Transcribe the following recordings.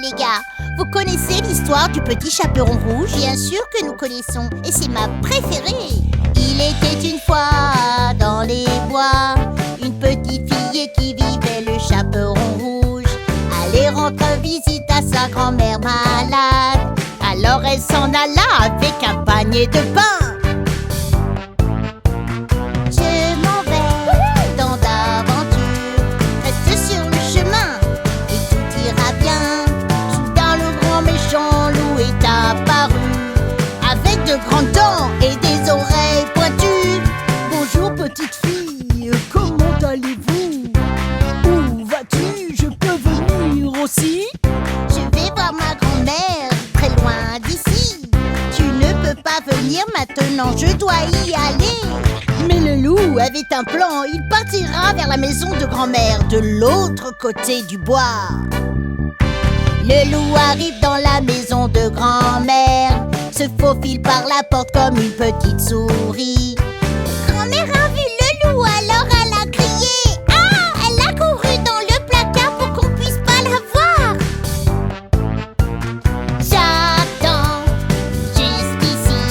les gars. Vous connaissez l'histoire du petit chaperon rouge? Bien sûr que nous connaissons, et c'est ma préférée. Il était une fois dans les bois une petite fille qui vivait le chaperon rouge. Elle rendre visite à sa grand-mère malade. Alors elle s'en alla avec un panier de pain. Je m'en vais dans d'aventure, reste sur le chemin et tout ira bien. Soudain le grand méchant loup est apparu, avec de grandes dents et des oreilles pointues. Bonjour petite fille, comment allez-vous? Où vas-tu? Je peux venir aussi? Je vais voir ma grand-mère, très loin d'ici. Tu ne peux pas venir maintenant, je dois y aller. Mais le loup avait un plan, il partira vers la maison de grand-mère, de l'autre côté du bois. Le loup arrive dans la maison de grand-mère, se faufile par la porte comme une petite souris. Grand-mère a vu le loup, alors elle a crié. Ah! Elle a couru dans le placard pour qu'on puisse pas la voir. J'attends juste ici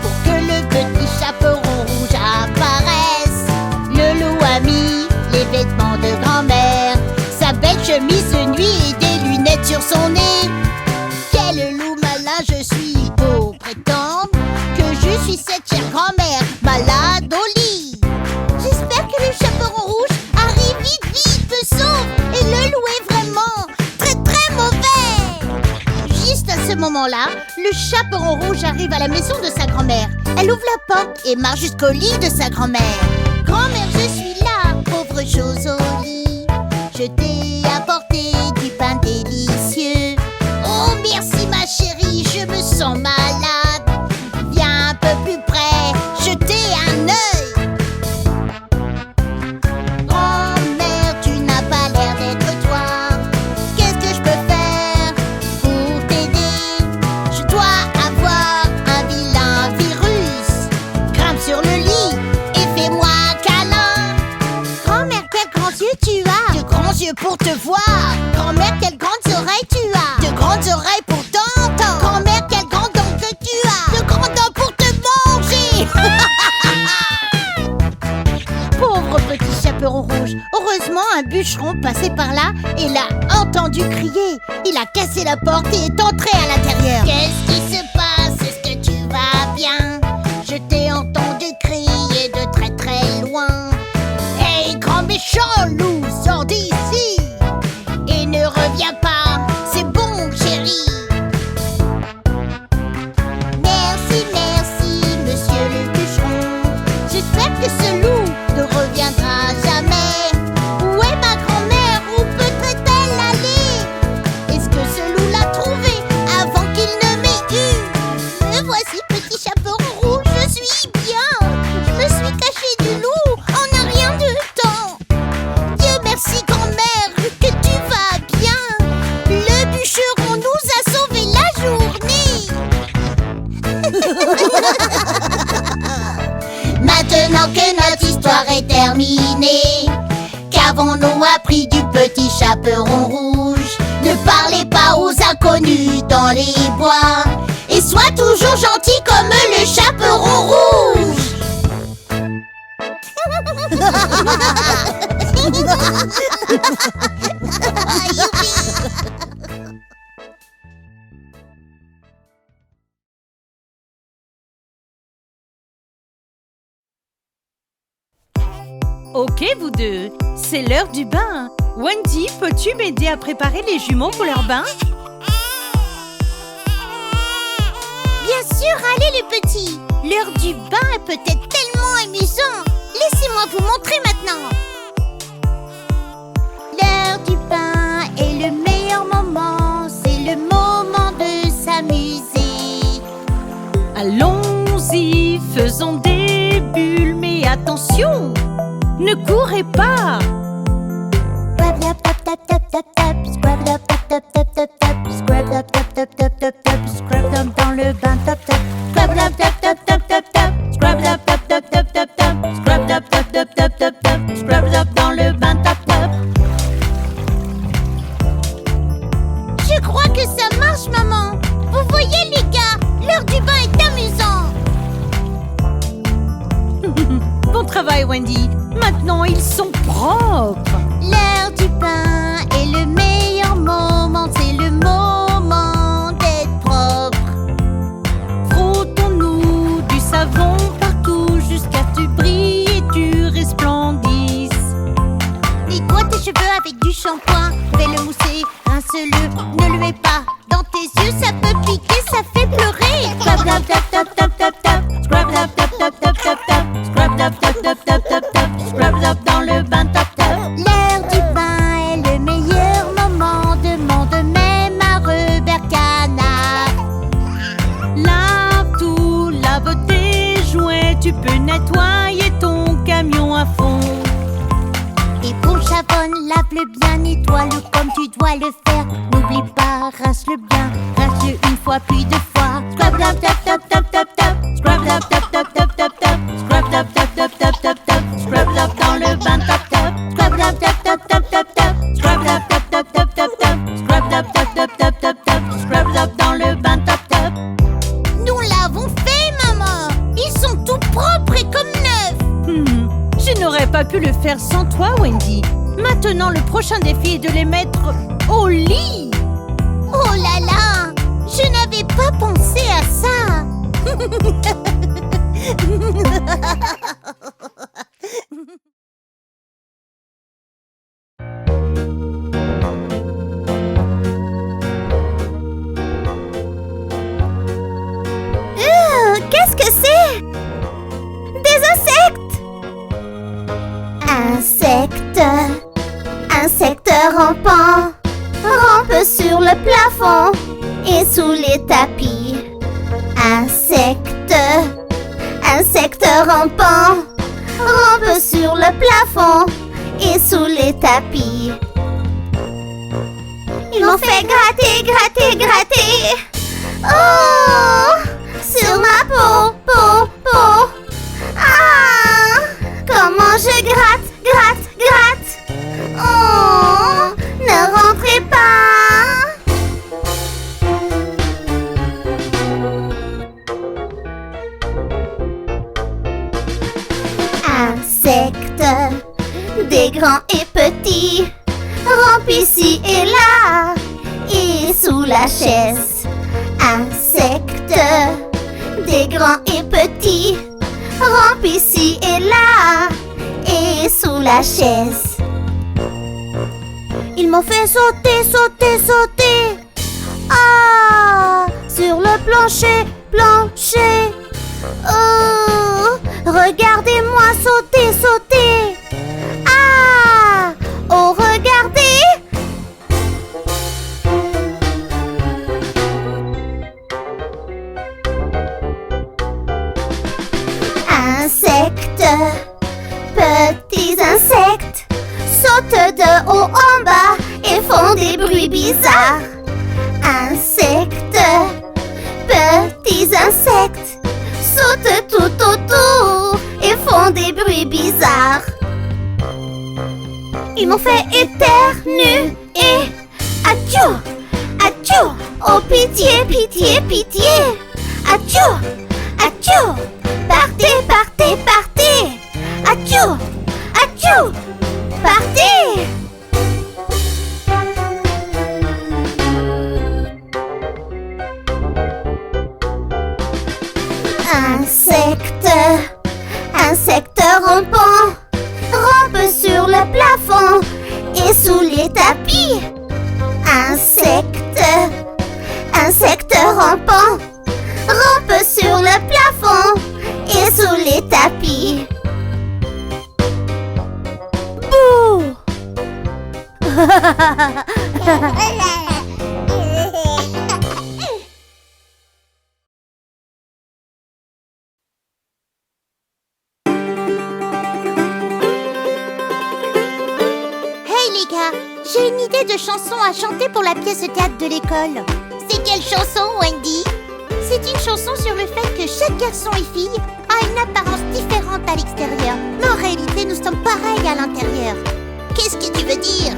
pour que le petit chaperon rouge apparaisse. Le loup a mis les vêtements de grand-mère, sa belle chemise de nuit et des lunettes sur son nez. Quel loup malin je suis pour prétendre que je suis cette chère grand-mère malade au lit. J'espère que le chaperon rouge arrive vite, me sauve. Et le loup est vraiment très très mauvais. Juste à ce moment-là, le chaperon rouge arrive à la maison de sa grand-mère. Elle ouvre la porte et marche jusqu'au lit de sa grand-mère. Grand-mère, je suis là, pauvre chose au lit. Je t'ai apporté du pain délicieux. Oh merci ma chérie, je me sens malade. Viens un peu plus près, jeter un œil. Grand-mère, tu n'as pas l'air d'être toi. Qu'est-ce que je peux faire pour t'aider? Je dois avoir un vilain virus. Grimpe sur le lit et fais-moi câlin. Grand-mère, quels grands yeux tu as. De grands yeux pour te voir. Grand-mère, quelles grandes oreilles tu as. De grandes oreilles pour t'entendre. Grand-mère, quelles grandes dents que tu as. De grandes dents pour te manger. Pauvre petit chaperon rouge. Heureusement, un bûcheron passait par là et l'a entendu crier. Il a cassé la porte et est entré à l'intérieur. Qu'est-ce qui se passe? Est-ce que tu vas bien? Je t'ai entendu crier de très très loin. Hey, grand méchant loup, sors d'ici et ne reviens pas. C'est bon, chérie. Merci, merci, monsieur le bûcheron. J'espère que ce loup ne reviendra jamais. Où est ma grand-mère? Où peut-elle aller? Est-ce que ce loup l'a trouvé avant qu'il ne m'ait eu? Me voici, petit chaperon rouge, je suis bien. Je me suis cachée du loup en un rien de temps. Dieu merci, grand-mère, que tu vas bien. Le bûcheron nous a sauvé la journée. Maintenant que notre histoire est terminée, qu'avons-nous appris du petit chaperon rouge? Ne parlez pas aux inconnus dans les bois et sois toujours gentil comme le chaperon rouge. Ok vous deux, c'est l'heure du bain. Wendy, peux-tu m'aider à préparer les jumeaux pour leur bain? Bien sûr, allez les petits. L'heure du bain est peut-être tellement amusant. Laissez-moi vous montrer maintenant. L'heure du bain est le meilleur moment. C'est le moment de s'amuser. Allons-y, faisons des bulles, mais attention, ne courez pas. Scrub up, tap, tap, tap, tap, tap. Scrub up, tap, tap, tap, tap, tap. Scrub up, tap, tap, tap, tap, tap. Scrub up dans le bain, tap, tap. Scrub up, tap, tap, tap, tap, tap. Scrub up, tap, tap, tap, tap, tap. Scrub up, tap, tap, tap, tap, tap. Scrub up dans le bain, tap, tap. Je crois propre. L'heure du bain est le meilleur moment, c'est le moment d'être propre. Frottons-nous du savon partout jusqu'à ce que tu brilles et tu resplendisses. Nettoie tes cheveux avec du shampoing, fais-le mousser, rince-le, ne le mets pas dans tes yeux, ça peut piquer, ça fait pleurer. Scrub tap tap tap tap tap tap, scrub tap tap tap tap tap tap, scrub tap tap tap tap tap tap, scrub tap dans le bain tap tap. L'heure du bain est le meilleur moment, demande même à Robert Canard. Lave tout, lave tes jouets, tu peux nettoyer ton camion à fond. Et pour le savon, lave-le bien, nettoie-le comme tu dois le faire. N'oublie pas, rince-le bien, rince-le une fois puis deux fois. Scrub tap tap tap tap tap tap, scrub tap tap tap tap tap tap, scrub tap tap tap tap tap tap, scrub tap dans le bain tap tap, scrub tap tap tap tap tap tap, scrub tap tap tap tap tap tap, scrub tap tap tap tap tap tap, scrub tap dans le bain tap tap. Nous l'avons fait, maman. Ils sont tout propres et comme neufs. Je n'aurais pas pu le faire sans toi, Wendy. Maintenant, le prochain défi est de les mettre au lit. Oh là là, je n'avais pas pensé à ça. Qu'est-ce que c'est? Des insectes. Insectes rampants, rampent sur le plafond et sous les tapis. Insectes rampants, rampent sur le plafond et sous les tapis. Ils m'ont fait gratter, gratter, gratter. Oh, sur ma peau, peau, peau. Ah, comment je gratte, gratte, gratte. Oh, ne rentrez pas. Insectes, des grands et petits, rampent ici et là, et sous la chaise. Insectes, des grands et petits, rampent ici et là, et sous la chaise. Ils m'ont fait sauter, sauter, sauter. Ah, sur le plancher, plancher. Oh, regardez-moi sauter, sauter. Ah, oh, regardez. Insectes, petits insectes, sautent de haut en bas et font des bruits bizarres. Insectes, petits insectes, sautent tout autour et font des bruits bizarres. Ils m'ont fait éternuer et atchou, atchou, oh pitié, pitié, pitié. Atchou, atchou, partez, partez, partez. Atchou, atchou, partez. Insectes rampants, rampent sur le plafond et sous les tapis. Insectes rampants, rampent sur le plafond et sous les tapis. Bouh! J'ai une idée de chanson à chanter pour la pièce de théâtre de l'école. C'est quelle chanson, Wendy? C'est une chanson sur le fait que chaque garçon et fille a une apparence différente à l'extérieur. Mais en réalité, nous sommes pareils à l'intérieur. Qu'est-ce que tu veux dire?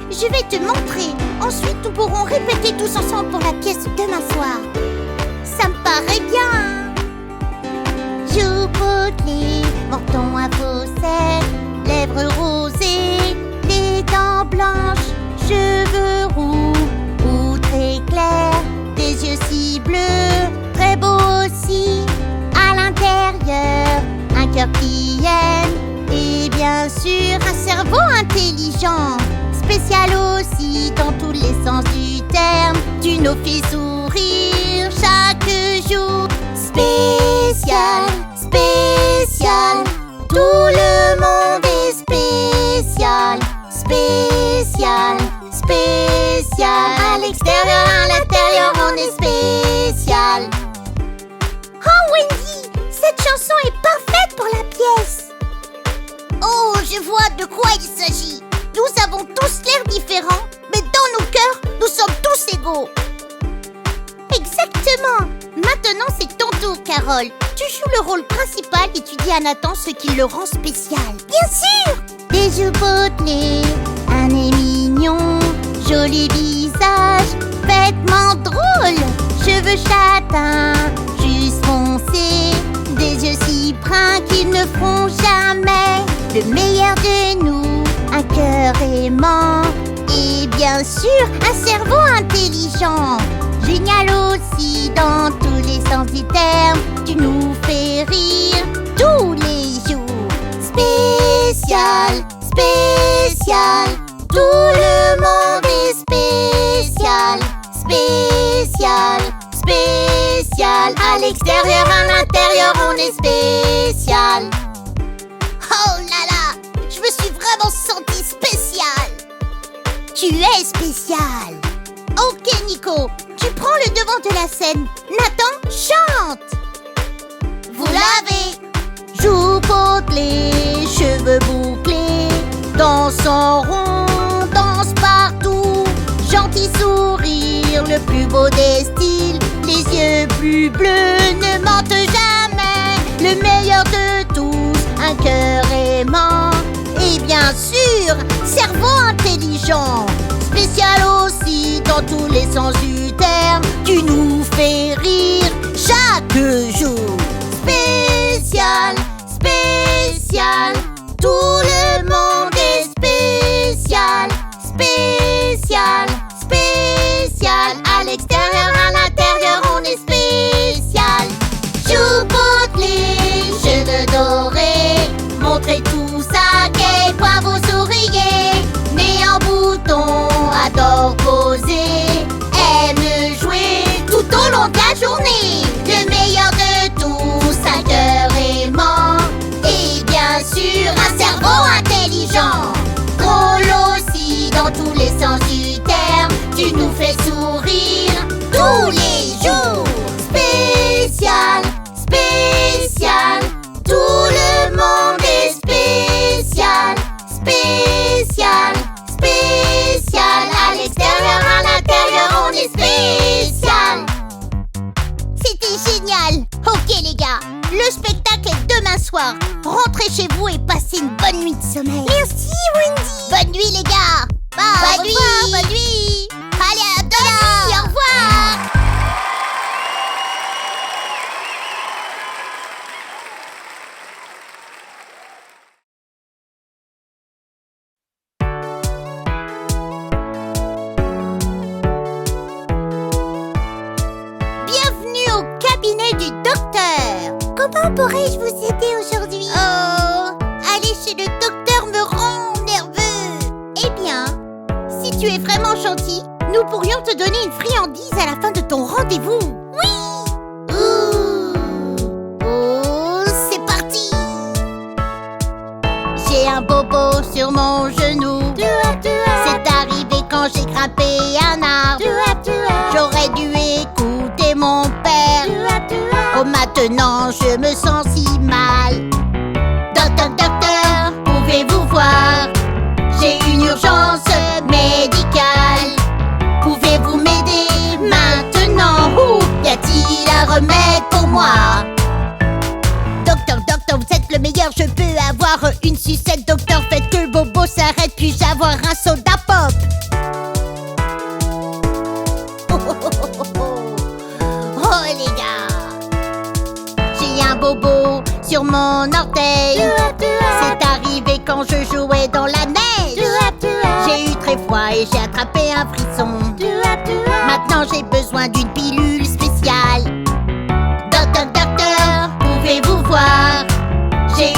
Je vais te montrer. Ensuite, nous pourrons répéter tous ensemble pour la pièce demain soir. Ça me paraît bien. Joues potelées, menton à fausset, lèvres rosées, cœur qui aime et bien sûr un cerveau intelligent. Spécial aussi dans tous les sens du terme. Tu nous fais sourire chaque jour. Spécial, spécial, tout le monde est spécial. Spécial, spécial, à l'extérieur, à l'intérieur, on est spécial. Oh Wendy, cette chanson est parfaite pour la pièce. Oh, je vois de quoi il s'agit. Nous avons tous l'air différents, mais dans nos cœurs, nous sommes tous égaux. Exactement. Maintenant, c'est ton tour, Carole. Tu joues le rôle principal et tu dis à Nathan ce qui le rend spécial. Bien sûr. Des joues potelées, un nez mignon, joli visage, vêtements drôles, cheveux châtains, juste foncés, des yeux si bruns qu'ils ne feront jamais le meilleur de nous, un cœur aimant et bien sûr un cerveau intelligent. Génial aussi dans tous les sens du terme, tu nous fais rire tous les jours. Spécial, spécial, tout le monde est spécial. Spécial, spécial, à l'extérieur, à l'intérieur, on est spécial. Oh là là, je me suis vraiment sentie spéciale. Tu es spécial. Ok Nico, tu prends le devant de la scène. Nathan, chante. Vous l'avez. Joues potelées, cheveux bouclés, danse en rond, danse partout. Gentil sourire, le plus beau des styles, les yeux plus bleus ne mentent jamais. Le meilleur de tous, un cœur aimant et bien sûr, cerveau intelligent. Spécial aussi dans tous les sens du terme, tu nous fais rire chaque jour. Spécial, spécial, tout le monde est spécial. Spécial, spécial, à l'extérieur, à l'intérieur, on est spécial. Joues potelées, cheveux dorés, montrez tout ça, quel point vous souriez. Nez en bouton, adore poser, aime jouer tout au long de la journée. Le meilleur de tous, un cœur aimant et bien sûr un cerveau intelligent. Drôle aussi dans tous les sens du terme, tu nous fais sourire tous les jours. Spécial, spécial, tout le monde est spécial. Spécial, spécial, à l'extérieur, à l'intérieur, on est spécial. C'était génial. Ok les gars, le spectacle est demain soir. Rentrez chez vous et passez une bonne nuit de sommeil. Merci Wendy. Bonne nuit les gars. Bye. Bonne nuit. Bonne nuit. Allez à demain. Au revoir. Bienvenue au cabinet du docteur. Comment pourrais-je vous aider aujourd'hui? Oh, aller chez le docteur me rend nerveux. Eh bien, si tu es vraiment gentil, nous pourrions te donner une friandise à la fin de ton rendez-vous. Oui. Oh, c'est parti. J'ai un bobo sur mon genou. C'est arrivé quand j'ai grimpé un arbre. J'aurais dû écouter mon père. Oh, maintenant je me sens si mal. Docteur, docteur, pouvez-vous voir? J'ai une urgence médicale. Pouvez-vous m'aider maintenant? Y a-t-il un remède pour moi? Docteur, docteur, vous êtes le meilleur. Je peux avoir une sucette. Docteur, faites que le bobo s'arrête. Puis-je avoir un soda pop? Oh les gars, j'ai un bobo sur mon orteil. C'est arrivé quand je jouais dans la neige. J'ai eu très froid et j'ai attrapé un frisson. Maintenant j'ai besoin d'une pilule spéciale. Docteur, docteur, pouvez-vous voir? J'ai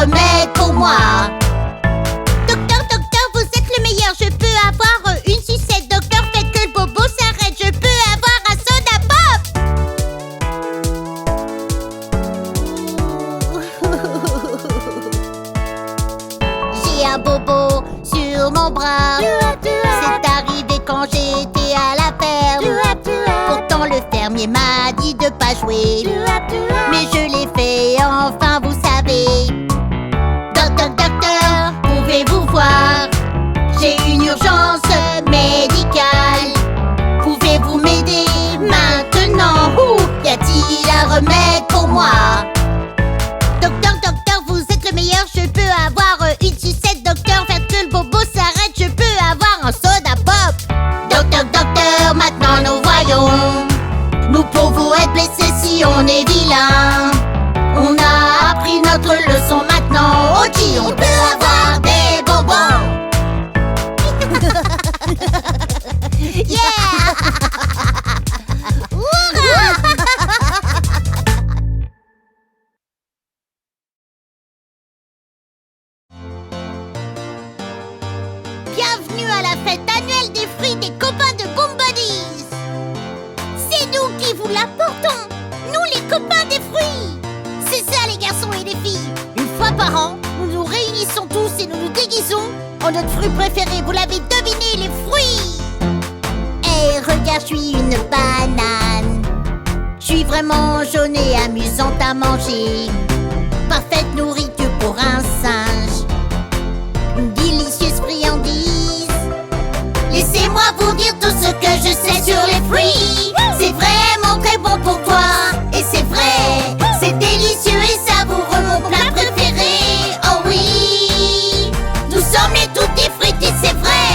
remède pour moi. Docteur, docteur, vous êtes le meilleur. Je peux avoir une sucette. Docteur, faites que le bobo s'arrête. Je peux avoir un soda pop. J'ai un bobo sur mon bras. C'est arrivé quand j'étais à la ferme. Pourtant le fermier m'a dit de pas jouer, mais je l'ai fait enfin, vous savez. Docteur, docteur, pouvez-vous voir? J'ai une urgence médicale. Pouvez-vous m'aider maintenant? Y a-t-il un remède pour moi? Docteur, docteur, vous êtes le meilleur. Je peux avoir une sucette. Docteur, faites que le bobo s'arrête. Je peux avoir un soda pop. Docteur, docteur, maintenant nous voyons. Nous pouvons être blessés si on est vilain. On a appris notre leçon maintenant. Ok, on peut avoir des bonbons. Yeah. Hurrah. Bienvenue à la fête annuelle des fruits des copains de Goombuddies. C'est nous qui vous l'apportons, nous les copains des fruits. C'est ça les garçons et les filles. Une fois par an, nous nous réunissons tous et nous nous déguisons en notre fruit préféré. Vous l'avez deviné, les fruits. Hey, regarde, je suis une banane. Je suis vraiment jaune et amusante à manger. Parfaite nourriture pour un singe. Une délicieuse friandise. Laissez-moi vous dire tout ce que je sais sur les fruits. C'est vraiment très bon pour toi. Et c'est vrai, c'est délicieux et savoureux, mon plat préféré. Oh oui, nous sommes les tutti frutti, c'est vrai.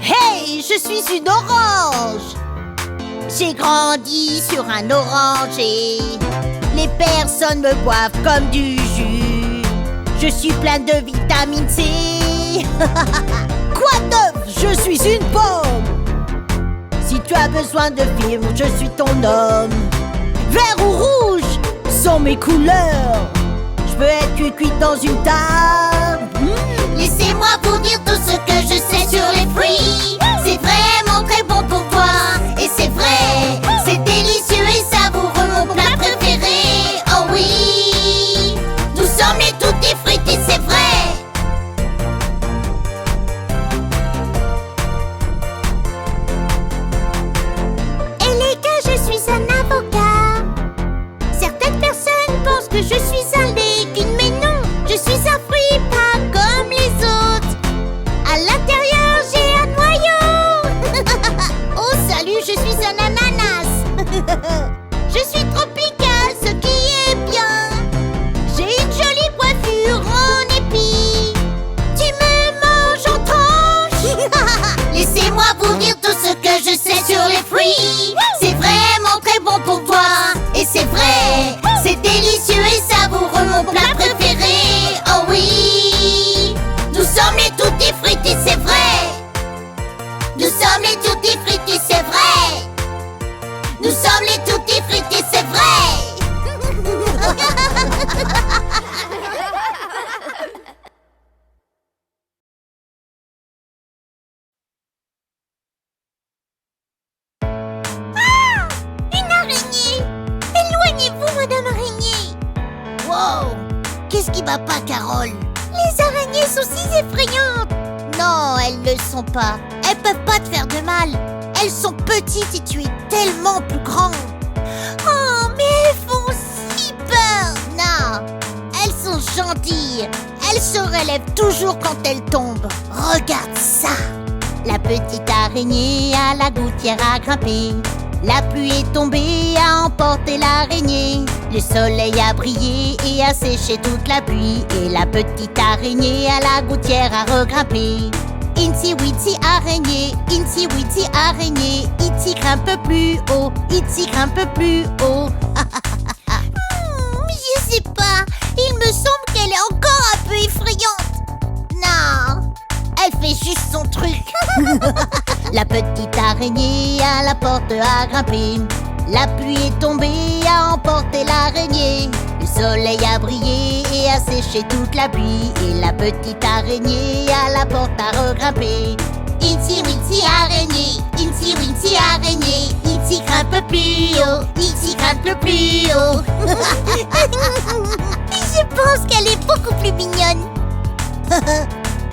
Hey, je suis une orange. J'ai grandi sur un oranger. Les personnes me boivent comme du jus. Je suis plein de vitamine C. Quoi neuf? Je suis une pomme. Si tu as besoin de fibres, je suis ton homme. Vert ou rouge sont mes couleurs. Je peux être cuit dans une table. Laissez-moi vous dire tout ce que je sais sur les fruits. C'est vraiment très bon pour toi. Et c'est vrai, c'est délicieux et savoureux, mon plat préféré. Oh oui, nous sommes les tutti frutti, c'est vrai. Et les gars, je suis un avocat. Certaines personnes pensent que je suis un légume, mais non, je suis un fruit pas comme les autres. À l'intérieur, j'ai un noyau. Oh salut, je suis un ananas. Je suis tropical, ce qui est bien. J'ai une jolie coiffure en épi. Tu me manges en tranches. Laissez-moi vous dire tout ce que je sais sur les fruits. C'est vraiment très bon pour toi. Et c'est vrai, c'est délicieux et savoureux, mon plat préféré. Oh oui, nous sommes les tutti frutti, c'est vrai. Nous sommes les tutti frutti, c'est vrai. Nous sommes les tutti frutti, c'est vrai. Ah, une araignée. Éloignez-vous, Madame Araignée. Wow, qu'est-ce qui va pas, Carole? Les araignées sont si effrayantes. Non, elles ne le sont pas. Elles peuvent pas te faire de mal. Elles sont petites et tu es tellement plus grande. Oh, mais elles font si peur. Non, elles sont gentilles. Elles se relèvent toujours quand elles tombent. Regarde ça. La petite araignée à la gouttière a grimpé. La pluie est tombée, a emporté l'araignée. Le soleil a brillé et a séché toute la pluie. Et la petite araignée à la gouttière a regrimpé. Itsy Witsy araignée, Itsy Witsy araignée. Itsy grimpe plus haut, Itsy grimpe plus haut. Je sais pas, il me semble qu'elle est encore un peu effrayante. Non, elle fait juste son truc. La petite araignée à la porte a grimpé. La pluie est tombée, a emporté l'araignée. Le soleil a brillé et a séché toute la pluie. Et la petite araignée à la porte a regrimpé. Itsy Witsy araignée, Itsy Witsy araignée, Itsy grimpe plus haut, Itsy grimpe plus haut. Je pense qu'elle est beaucoup plus mignonne.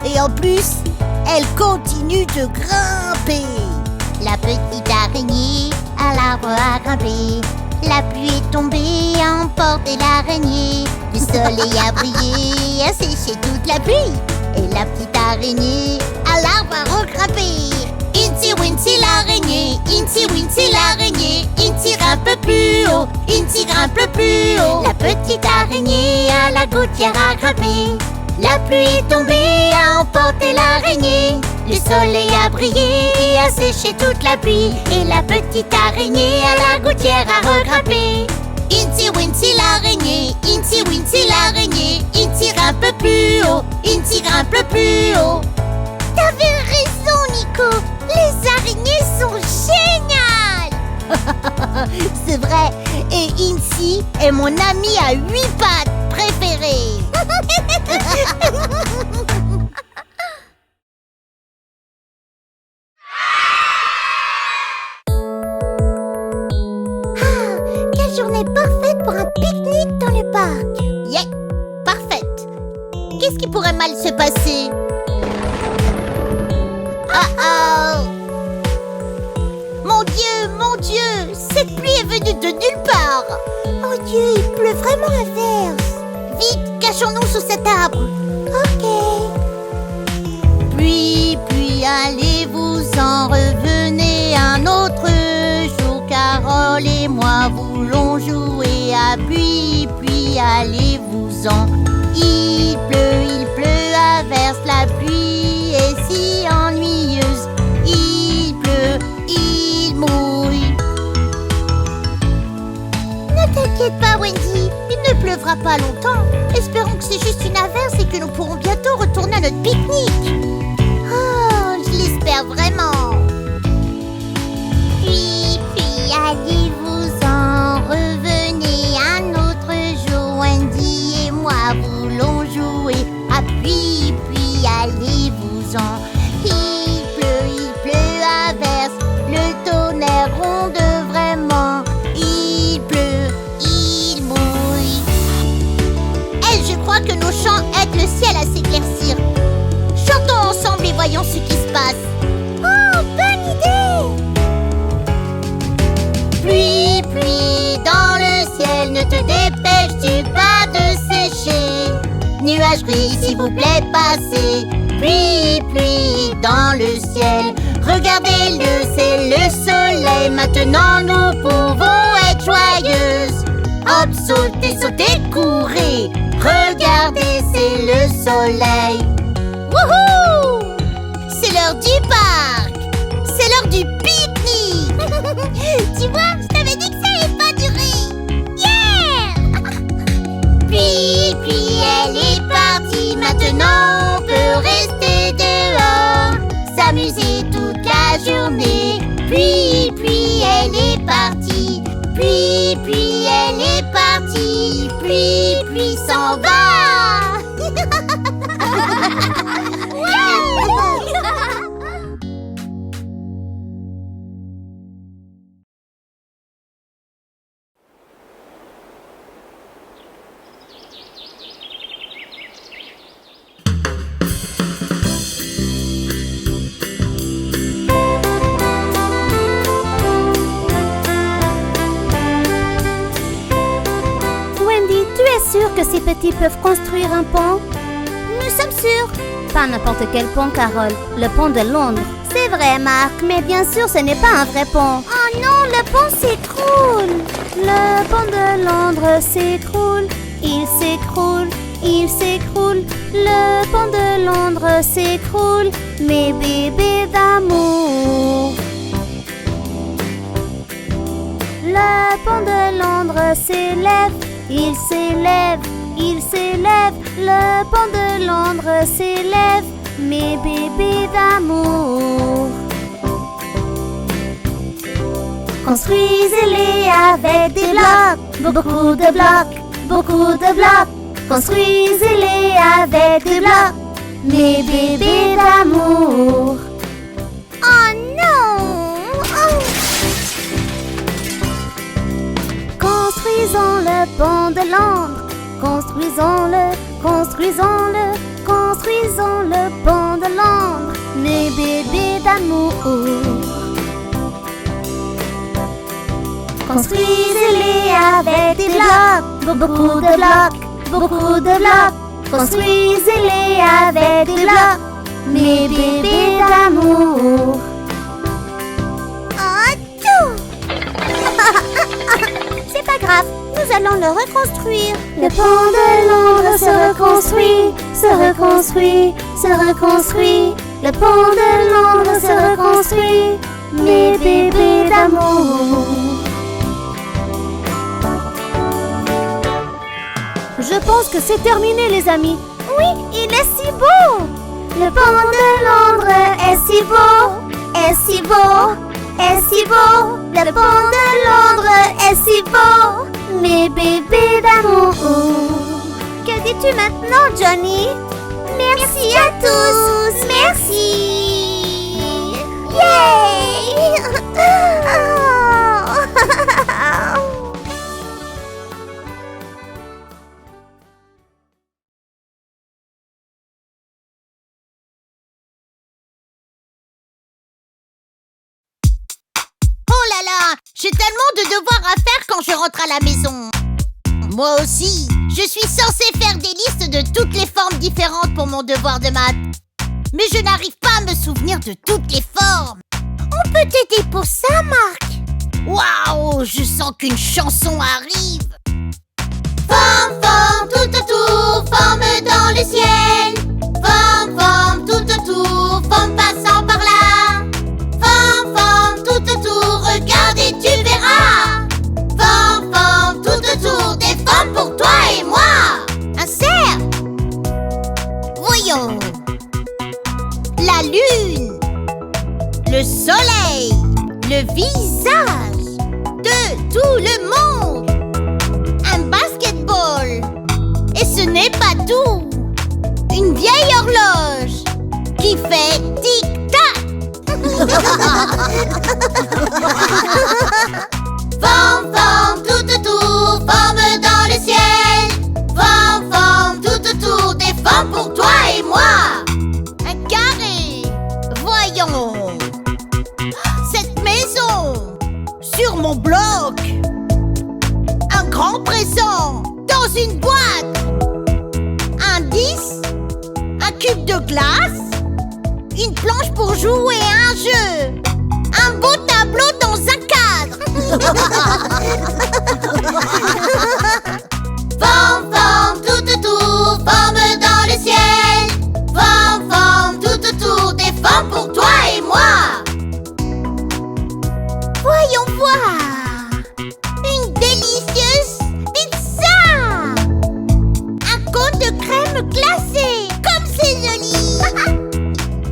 Et en plus, elle continue de grimper. La petite araignée à l'arbre a grimpé. La pluie est tombée, a emporté l'araignée. Le soleil a brillé, a séché toute la pluie. Et la petite araignée à l'arbre a regrimpé. Itsy Witsy l'araignée, Itsy Witsy l'araignée, Itsy grimpe plus haut, Itsy grimpe plus haut. La petite araignée à la gouttière a grimpé. La pluie est tombée, a emporté l'araignée. Le soleil a brillé et a séché toute la pluie. Et la petite araignée à la gouttière a regrimpé. Itsy Witsy l'araignée, Itsy Witsy l'araignée, Itsy grimpe plus haut, Itsy grimpe plus haut. T'avais raison, Nico. Les araignées sont géniales. C'est vrai. Et Itsy est mon ami à 8 pattes préféré. Quelle journée parfaite pour un pique-nique dans le parc. Yeah, parfaite. Qu'est-ce qui pourrait mal se passer? Oh. Mon Dieu, cette pluie est venue de nulle part. Oh Dieu, il pleut vraiment à verse. Vite, cachons-nous sous cet arbre. Ok. Pluie, allez-vous-en, revenez un autre jour. Carole et moi voulons jouer à pluie, allez-vous-en. Il pleut à verse, la pluie est si ennuyeuse. Il pleut, il mouille. Ne t'inquiète pas, Wendy, il ne pleuvra pas longtemps. Espérons que c'est juste une averse et que nous pourrons bientôt retourner à notre pique-nique. Oh, je l'espère vraiment. Puis, allez-vous-en, revenez un autre jour. Wendy et moi voulons jouer à pluie, allez-vous-en. Il pleut à verse, le tonnerre ronde vraiment. Il pleut, il mouille. Je crois que nos chants aident le ciel à s'éclaircir. Chantons ensemble et voyons ce qui se passe. Oh, bonne idée! Pluie, dans le ciel, ne te dépêches-tu pas de sécher? Nuages brillent, s'il vous plaît, passez. Pluie, dans le ciel, regardez-le, c'est le soleil. Maintenant, nous pouvons être joyeuses. Hop, sautez, courez. Regardez, c'est le soleil. Wouhou! C'est l'heure du parc. C'est l'heure du pique-nique. Tu vois, je t'avais dit que ça allait pas durer. Yeah! Puis elle est partie. Maintenant, on peut rester dehors, s'amuser toute la journée. Puis elle est partie. Puis elle est partie. Puis s'en va. Sûr que ces petits peuvent construire un pont? Nous sommes sûrs. Pas n'importe quel pont, Carole. Le pont de Londres. C'est vrai, Marc, mais bien sûr, ce n'est pas un vrai pont. Oh non, le pont s'écroule. Le pont de Londres s'écroule. Il s'écroule, il s'écroule. Le pont de Londres s'écroule. Mes bébés d'amour. Le pont de Londres s'élève. Il s'élève, le pont de Londres s'élève, mes bébés d'amour. Construisez-les avec des blocs, beaucoup de blocs, beaucoup de blocs. Construisez-les avec des blocs, mes bébés d'amour. Oh non! Construisons le pont de Londres. Construisons-le, construisons-le, construisons le pont de Londres, mes bébés d'amour. Construisez-les avec des blocs, beaucoup de blocs, beaucoup de blocs. Construisez-les avec des blocs, mes bébés d'amour. C'est pas grave, nous allons le reconstruire. Le pont de Londres se reconstruit, se reconstruit, se reconstruit. Le pont de Londres se reconstruit, mes bébés d'amour. Je pense que c'est terminé, les amis. Oui, il est si beau. Le pont de Londres est si beau, est si beau, est si beau. Le pont de Londres est si beau, mes bébés d'amour. Que dis-tu maintenant, Johnny? Merci à tous. Merci. Yay! Oh là là, j'ai tellement de devoirs à faire quand je rentre à la maison. Moi aussi, je suis censée faire des listes de toutes les formes différentes pour mon devoir de maths. Mais je n'arrive pas à me souvenir de toutes les formes. On peut t'aider pour ça, Marc? Waouh, je sens qu'une chanson arrive. Forme, forme, tout autour, forme dans le ciel. Forme, forme, tout autour, forme passant par là. Forme, forme, tout autour, regarde et tu verras. Forme, forme, tout autour, des formes pour toi et moi. Un cerf. Voyons. La lune. Le soleil. Le visage de tout le monde. Un basketball. Et ce n'est pas tout. Une vieille horloge qui fait tic-tac. Forme, forme, tout autour, forme dans le ciel. Forme, forme, tout autour, des formes pour toi et moi. Un carré. Voyons. Cette maison. Sur mon bloc. Un grand présent. Dans une boîte. Un 10. Un cube de glace. Une planche pour jouer à un jeu. Un beau tableau dans un cadre. Forme, forme, tout autour, forme dans le ciel. Forme, forme, tout autour, des formes pour toi et moi. Voyons voir. Une délicieuse pizza. Un cône de crème glacée. Comme c'est joli.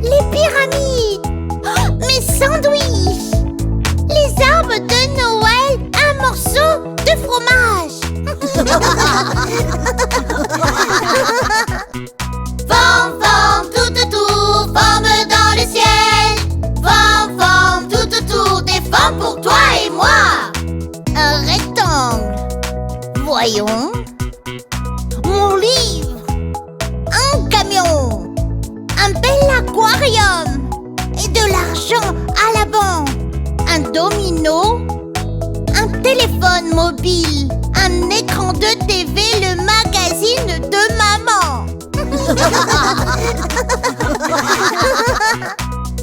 Les pyramides. Oh, mes sandwichs. Les arbres de Noël. Un morceau de fromage. Forme, forme, tout autour, forme dans le ciel. Forme, forme, tout autour, des formes pour toi et moi. Un rectangle. Voyons. Mon livre. Un camion. Un bel aquarium. Et de l'argent à la banque. Un domino. Un téléphone mobile. Un écran de TV, le magazine de maman.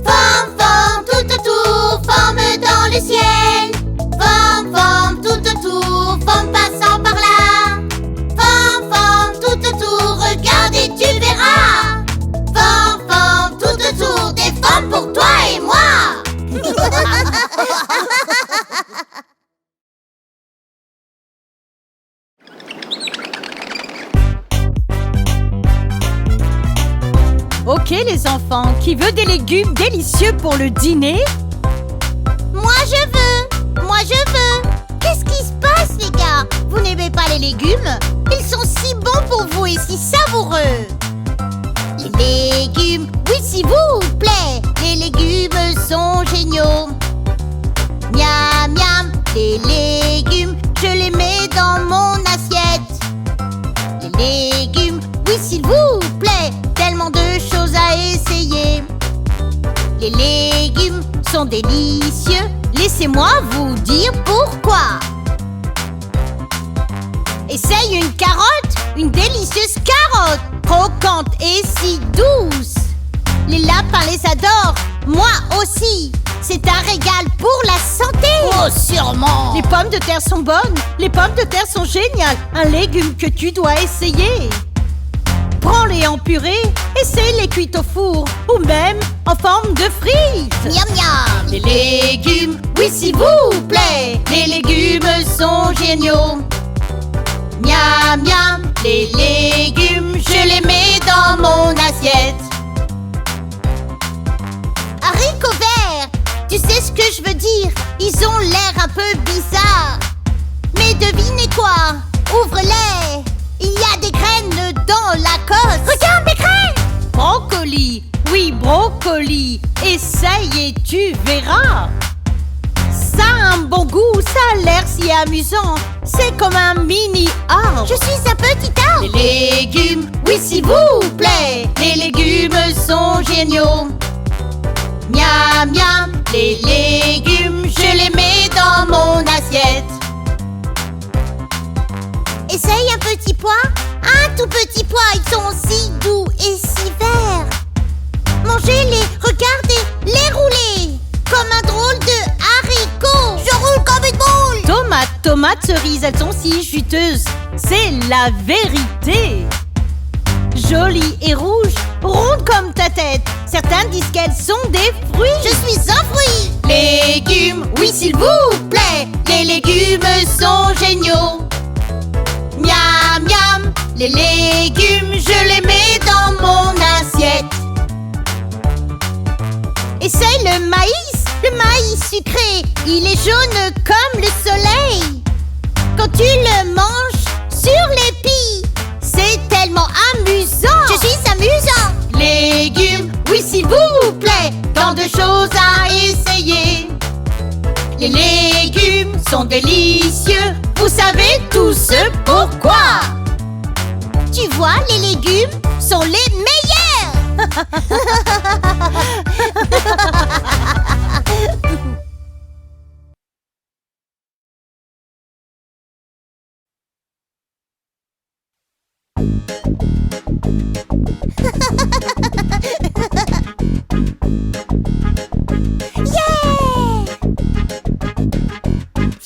Forme, forme, tout autour, forme dans le ciel. Forme, forme, tout autour, forme passant par là. Forme, forme, tout autour, regarde et tu verras. Forme, forme, tout autour, des formes pour toi et moi. Ok les enfants, qui veut des légumes délicieux pour le dîner? Moi je veux. Moi je les légumes. Ils sont si bons pour vous et si savoureux. Les légumes, oui s'il vous plaît. Les légumes sont géniaux. Miam miam, les légumes, je les mets dans mon assiette. Les légumes, oui s'il vous plaît. Tellement de choses à essayer. Les légumes sont délicieux. Laissez-moi vous dire pourquoi. Essaye une carotte, une délicieuse carotte, croquante et si douce. Les lapins les adorent, moi aussi. C'est un régal pour la santé. Oh, sûrement. Les pommes de terre sont bonnes, les pommes de terre sont géniales. Un légume que tu dois essayer. Prends-les en purée, essaye-les cuites au four ou même en forme de frites. Miam miam. Les légumes, oui s'il vous plaît. Les légumes sont géniaux. Miam miam, les légumes, je les mets dans mon assiette. Haricots verts, tu sais ce que je veux dire. Ils ont l'air un peu bizarres. Mais devinez quoi? Ouvre-les. Il y a des graines dans la cosse. Regarde mes graines! Brocoli, oui brocoli. Essaye et tu verras. Ça a un bon goût, ça a l'air si amusant. C'est comme un mini arbre. Je suis un petit arbre. Les légumes, oui s'il vous plaît. Les légumes sont géniaux. Miam miam, les légumes, je les mets dans mon assiette. Essaye un petit pois. Un tout petit pois, ils sont si doux et si verts. Mangez-les, regardez, les rouler. Comme un drôle de haricot. Je roule comme une boule. Tomates, cerises, elles sont si juteuses. C'est la vérité. Jolies et rouges, rondes comme ta tête. Certains disent qu'elles sont des fruits. Je suis un fruit. Légumes, oui s'il vous plaît. Les légumes sont géniaux. Miam miam, les légumes, je les mets dans mon assiette. Essaye le maïs sucré. Il est jaune comme le soleil. Quand tu le manges sur l'épi, c'est tellement amusant. Je suis amusant. Légumes, oui s'il vous plaît. Tant de choses à essayer. Les légumes sont délicieux. Vous savez tous pourquoi. Tu vois, les légumes sont les meilleurs.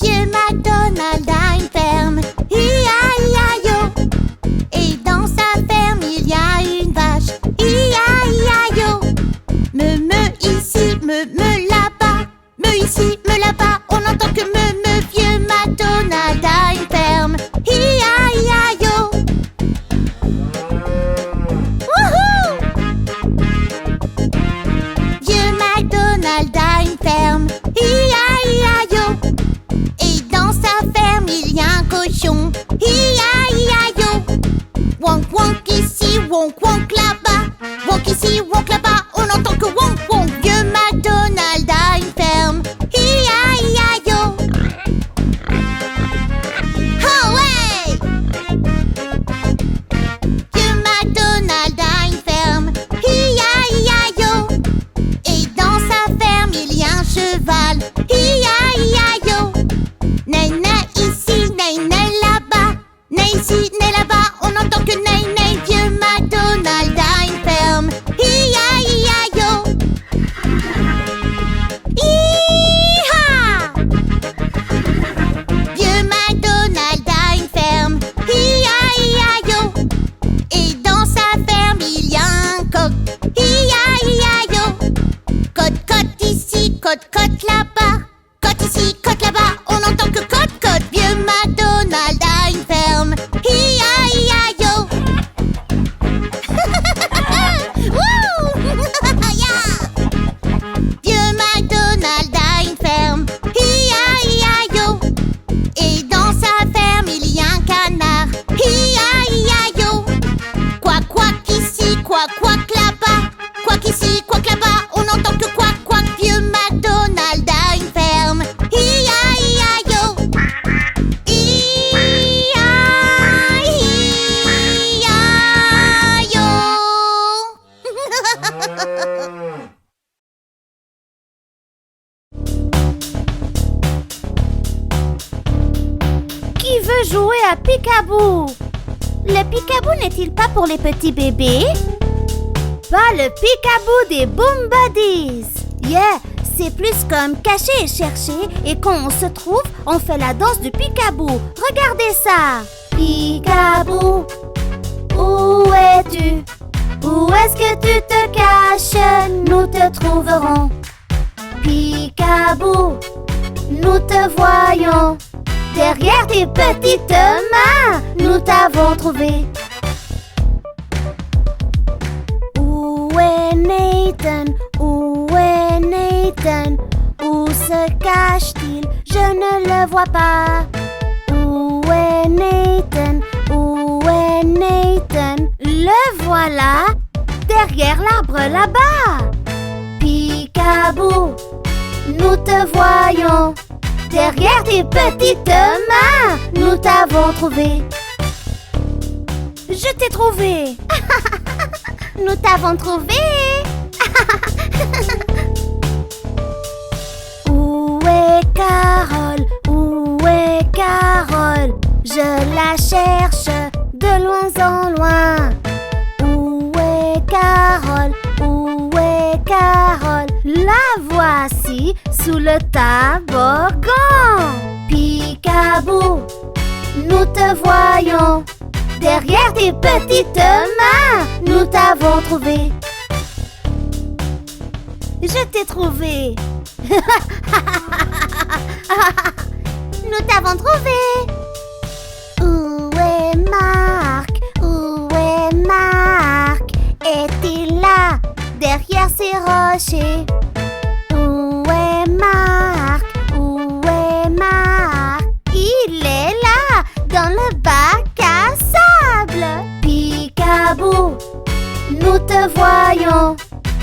Vieux McDonald a une ferme, I-A-I-A-Yo. Et dans sa ferme il y a une vache, I-A-I-A-Yo. Me ici, me là-bas, me ici, me là-bas. On entend que me vieux McDonald a une ferme, I-A-I-A-Yo. Wouhou! Vieux McDonald a une ferme, I-A-I-A-Yo. Et dans sa ferme il y a un cochon, I-A-I-A-Yo. Wonk wonk ici, wonk wonk là-bas. Wonk ici, wonk là-bas. On entend que wonk wonk. Vieux McDonald a une ferme, I-A-I-A-Yo. Oh ouais! Vieux McDonald a une ferme, I-A-I-A-Yo. Et dans sa ferme il y a un cheval, I-A-I-A-Yo. Nay nay ici, nay nay là-bas. Nay ici, nay là-bas. On entend que nay nay. Vieux McDonald a une ferme, I-A-I-A-Yo. Hi-ha! Vieux McDonald a une ferme, I-A-I-A-Yo. Et dans sa ferme il y a un coq, I-A-I-A-Yo. Cote cote ici, cote cote là-bas. Cote ici, cote là-bas. On entend que cote cote. Vieux McDonald a une ferme, I-A-I-A-Yo. Wouh! Yeah! Vieux McDonald a une ferme, I-A-I-A-Yo. Et dans sa ferme il y a un canard. jouer à Peek-a-boo. Le Peek-a-boo n'est-il pas pour les petits bébés? Pas le Peek-a-boo des Boom Buddies. Yeah, c'est plus comme cacher et chercher. Et quand on se trouve, on fait la danse du Peek-a-boo. Regardez ça. Peek-a-boo, où es-tu? Où est-ce que tu te caches? Nous te trouverons. Peek-a-boo, nous te voyons. Derrière tes petites mains, nous t'avons trouvé. Où est Nathan? Où est Nathan? Où se cache-t-il? Je ne le vois pas. Où est Nathan? Où est Nathan? Le voilà, derrière l'arbre là-bas. Peek-a-boo, nous te voyons. Derrière tes petites mains, nous t'avons trouvé. Je t'ai trouvé. Nous t'avons trouvé. Où est Carole? Où est Carole? Je la cherche de loin en loin. Où est Carole? Où est Carole? La voici sous le toboggan. Peek-a-boo, nous te voyons. Derrière tes petites mains, nous t'avons trouvé. Je t'ai trouvé. Nous t'avons trouvé. Où est Marc? Où est Marc? Est-il là, derrière ces rochers? Où est Marc? Où est Marc? Il est là, dans le bac à sable. Peek-a-boo, nous te voyons.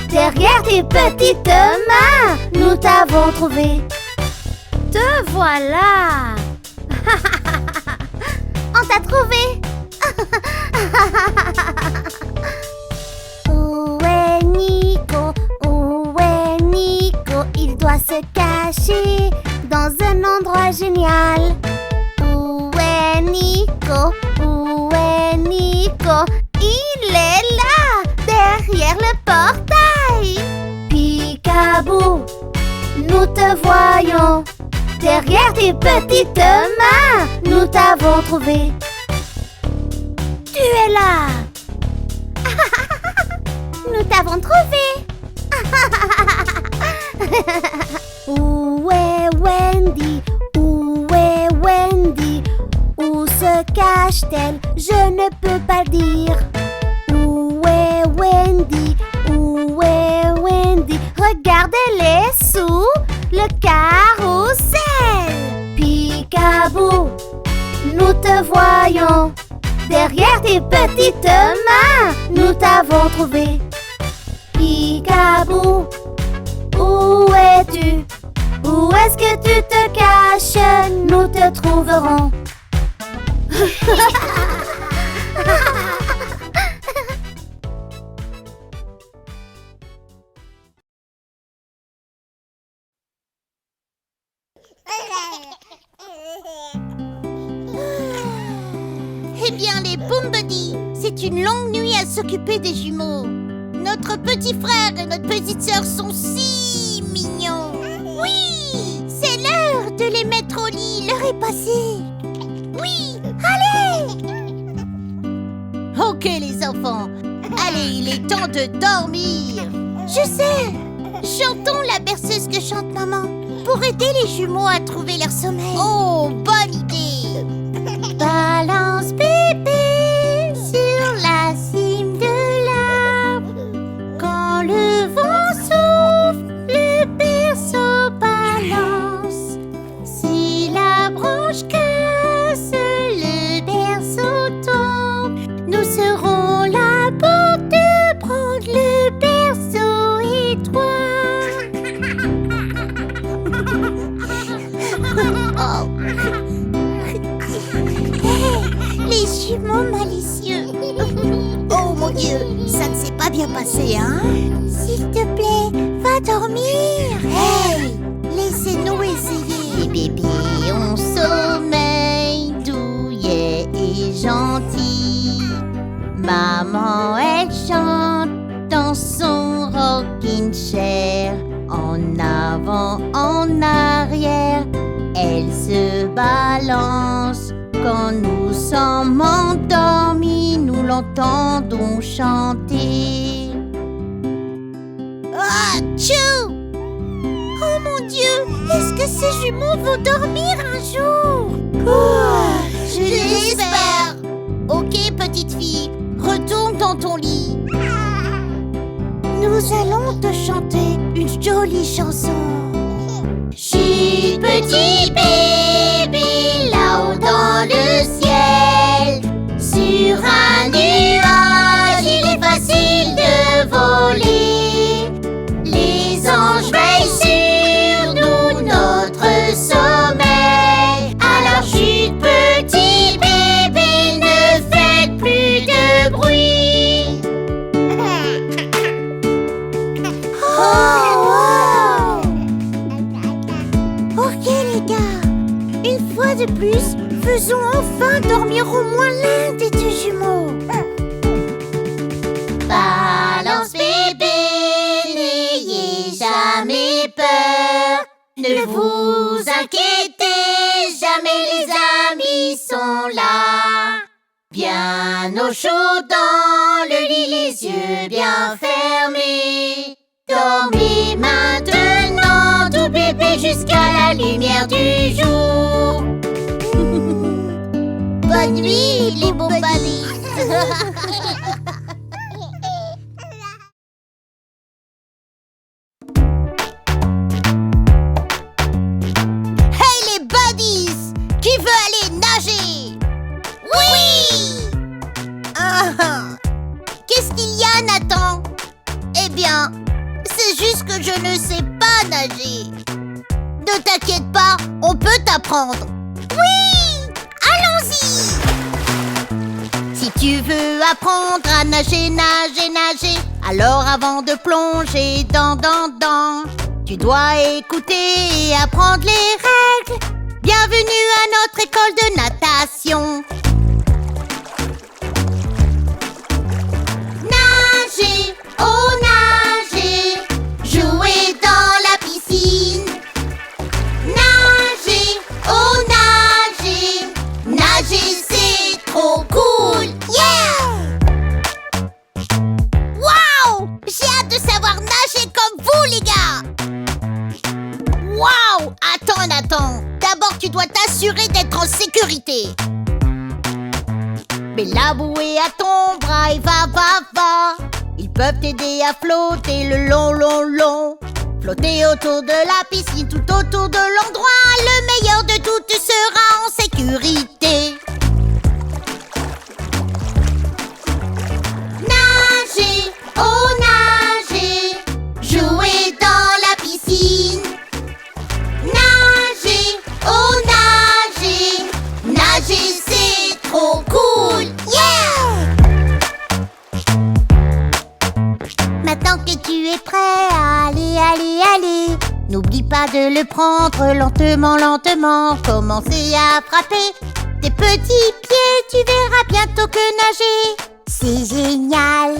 Derrière tes petites mains, nous t'avons trouvé. Te voilà. On t'a trouvé. Où est Nico? Où est Nico? Il doit se cacher dans un endroit génial. Où est Nico? Où est Nico? Il est là, derrière le portail. Peek-a-boo, nous te voyons. Derrière tes petites mains, nous t'avons trouvé. Tu es là. Nous t'avons trouvé. Où est Wendy? Où est Wendy? Où se cache-t-elle? Je ne peux pas le dire. Où est Wendy? Où est Wendy? Regardez-les sous le carrousel. Peek-a-boo, nous te voyons. Derrière tes petites mains, nous t'avons trouvé. Peek-a-boo, où es-tu? Où est-ce que tu te caches? Nous te trouverons. Eh bien, les Boom Buddies, c'est une longue nuit à s'occuper des jumeaux. Notre petit frère et notre petite sœur sont si mignons. Oui, c'est l'heure de les mettre au lit. L'heure est passée. Oui, allez. Ok, les enfants. Allez, il est temps de dormir. Je sais. Chantons la berceuse que chante maman pour aider les jumeaux à trouver leur sommeil. Oh, bonne idée. Balance bébé sur la cime de l'arbre. Quand le vent souffle, le berceau balance. Si la branche casse, le berceau tombe. Nous serons là pour te prendre le berceau et toi. Oh. Les jumeaux malicieux. Oh mon Dieu, ça ne s'est pas bien passé, hein? S'il te plaît, va dormir. Hey, laissez-nous essayer. Les bébés ont sommeil douillet. Maman, elle chante dans son rocking chair. En avant, en arrière, elle se balance. Quand nous sommes endormis, nous l'entendons chanter. Achou! Oh mon Dieu, est-ce que ces jumeaux vont dormir un jour? Je l'espère. Ok, petite fille, retourne dans ton lit. Nous allons te chanter une jolie chanson. Chut, petit bébé, là-haut dans le ciel. Sur un nuage, il est facile de voler. Les anges veillent sur nous, notre sommeil. Alors chut, petit bébé, ne faites plus de bruit. Ok les gars, une fois de plus, faisons enfin dormir au moins l'un des deux jumeaux. Balance bébé, n'ayez jamais peur. Ne vous inquiétez, jamais les amis sont là. Bien au chaud dans le lit, les yeux bien fermés. Dormez maintenant, tout bébé, jusqu'à la lumière du jour. Bonne nuit, les bons buddies. Hey les buddies, qui veut aller nager? Oui! Qu'est-ce qu'il y a, Nathan? Eh bien, c'est juste que je ne sais pas nager. Ne t'inquiète pas, on peut t'apprendre. Oui! Allons-y! Si tu veux apprendre à nager, alors avant de plonger dans, tu dois écouter et apprendre les règles. Bienvenue à notre école de natation. Nager, oh nager, jouer dans la piscine. Nager, oh nager, nager c'est trop cool. Yeah! Waouh! J'ai hâte de savoir nager comme vous les gars. Waouh! Attends. D'abord tu dois t'assurer d'être en sécurité. Mets la bouée à ton bras et va. Ils peuvent t'aider à flotter le long. Flotter autour de la piscine, tout autour de l'endroit. Le meilleur de tout, tu seras en sécurité. Nager, oh nager, jouer dans la piscine. Nager, oh nager, nager c'est trop cool. Yeah! Maintenant que tu es prêt à aller, n'oublie pas de le prendre lentement. Commencer à frapper tes petits pieds, tu verras bientôt que nager, c'est génial.